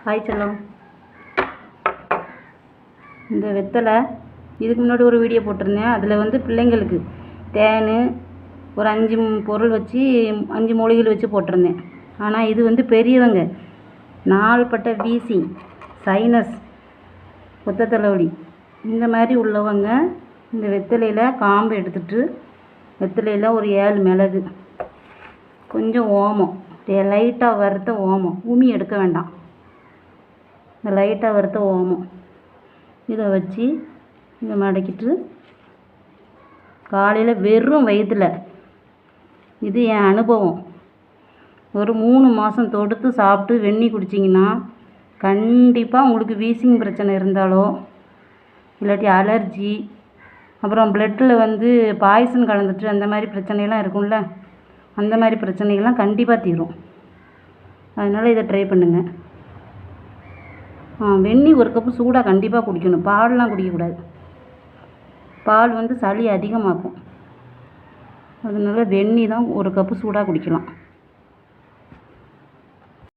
Hi செல்லம். இந்த வெத்தலை இதுக்கு முன்னாடி ஒரு வீடியோ போட்டிருந்தேன். அதில் வந்து பிள்ளைங்களுக்கு தேன் ஒரு 5 பொருள் வச்சு 5 மூலிகைகள் வச்சு போட்டிருந்தேன். ஆனால் இது வந்து பெரியவங்க நாள்பட்ட வீசிங், சைனஸ், ஒத்த தலைவலி இந்த மாதிரி உள்ளவங்க இந்த வெத்தலையில் காம்பு எடுத்துட்டு வெத்தலையில் ஒரு 7 மிளகு, கொஞ்சம் ஓமம், லைட்டாக வறுத்த ஓமம், உமி எடுக்க வேண்டாம், இந்த லைட்டாக வறுத்த ஓமம் இதை வச்சு இதை மடக்கிட்டு காலையில் வெறும் வயிற்றில், இது என் அனுபவம், ஒரு 3 மாதம் தொடுத்து சாப்பிட்டு வெந்நி குடிச்சிங்கன்னா கண்டிப்பாக உங்களுக்கு வீசிங் பிரச்சனை இருந்தாலோ இல்லாட்டி அலர்ஜி, அப்புறம் பிளட்டில் வந்து பாய்சன் கலந்துட்டு அந்த மாதிரி பிரச்சனைலாம் இருக்கும்ல, அந்த மாதிரி பிரச்சனைகள்லாம் கண்டிப்பாக தீரும். அதனால் இதை ட்ரை பண்ணுங்கள். வெந்நி ஒரு கப்பு சூடாக கண்டிப்பாக குடிக்கணும். பால்லாம் குடிக்கக்கூடாது. பால் வந்து சளி அதிகமாக்கும். அதனால வெந்நி தான் ஒரு கப்பு சூடாக குடிக்கலாம்.